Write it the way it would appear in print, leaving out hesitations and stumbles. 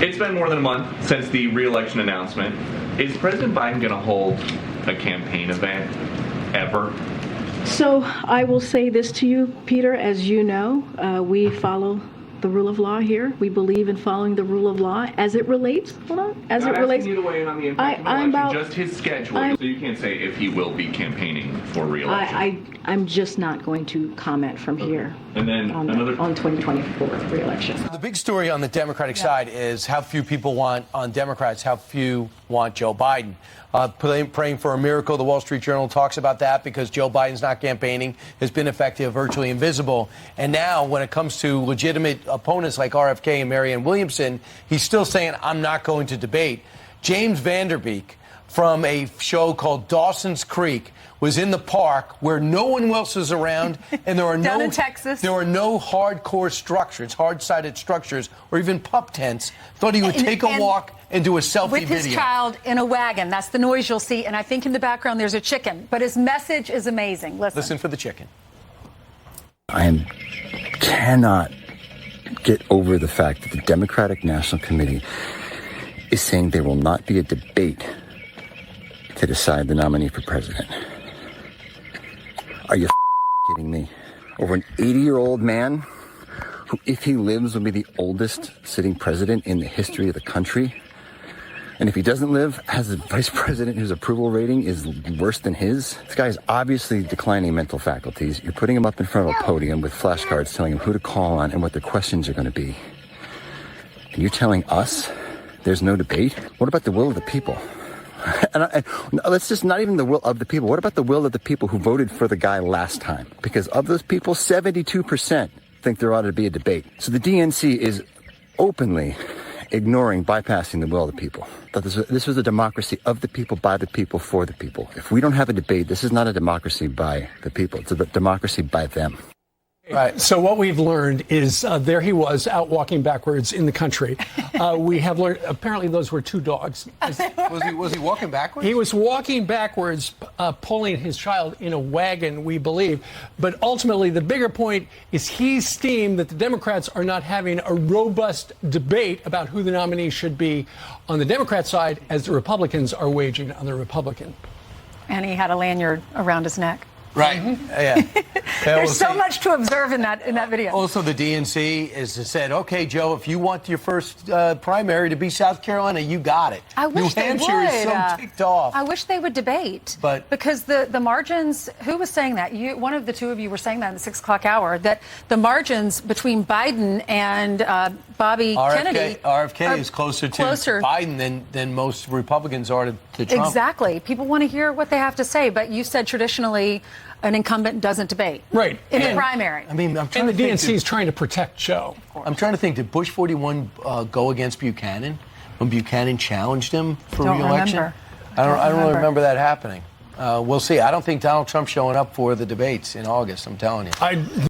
It's been more than a month since the re-election announcement. Is President Biden going to hold a campaign event ever? So I will say this to you, Peter. As you know, we follow the rule of law here. We believe in following the rule of law as it relates. Hold on. As Not it relates. asking you to weigh in on the impact of the election, just his schedule. So you can't say if he will be campaigning for re-election. I'm just not going to comment from here. And then on 2024 re-election. The big story on the Democratic side is how few people want, on Democrats, how few want Joe Biden. Praying for a miracle. The Wall Street Journal talks about that because Joe Biden's not campaigning, has been effective, virtually invisible. And now when it comes to legitimate opponents like RFK and Marianne Williamson, he's still saying, I'm not going to debate. James Vanderbeek from a show called Dawson's Creek was in the park where no one else is around, and there are down in Texas. There are no hardcore structures, hard-sided structures, or even pup tents. Thought he would take a walk and do a selfie with video. With his child in a wagon. That's the noise you'll see. And I think in the background there's a chicken. But his message is amazing. Listen for the chicken. I cannot get over the fact that the Democratic National Committee is saying there will not be a debate to decide the nominee for president. Are you kidding me? Over an 80-year-old man who, if he lives, will be the oldest sitting president in the history of the country. And if he doesn't live, has a vice president whose approval rating is worse than his. This guy is obviously declining mental faculties. You're putting him up in front of a podium with flashcards telling him who to call on and what the questions are going to be. And you're telling us there's no debate? What about the will of the people? And let's just not even the will of the people. What about the will of the people who voted for the guy last time? Because of those people, 72% think there ought to be a debate. So the DNC is openly ignoring, bypassing the will of the people. That this was a democracy of the people, by the people, for the people. If we don't have a debate, this is not a democracy by the people. It's a democracy by them. Right. So what we've learned is there he was out walking backwards in the country. We have learned apparently those were two dogs. Was he walking backwards? He was walking backwards, pulling his child in a wagon, we believe. But ultimately, the bigger point is he's steamed that the Democrats are not having a robust debate about who the nominee should be on the Democrat side as the Republicans are waging on the Republican. And he had a lanyard around his neck. Right. Yeah. There's so much to observe in that video. Also, the DNC has said, okay, Joe, if you want your first primary to be South Carolina, you got it. I wish New Hampshire is so ticked off. I wish they would debate. But because the margins, who was saying that? One of the two of you were saying that in the 6 o'clock hour, that the margins between Biden and Bobby Kennedy. RFK is closer to Biden than most Republicans are to Trump. Exactly. People want to hear what they have to say. But you said traditionally an incumbent doesn't debate. Right. In the primary. I mean, I'm trying and to the DNC is trying to protect Joe. I'm trying to think, did Bush 41 go against Buchanan when Buchanan challenged him for re-election? I don't really remember that happening. We'll see. I don't think Donald Trump's showing up for the debates in August, I'm telling you.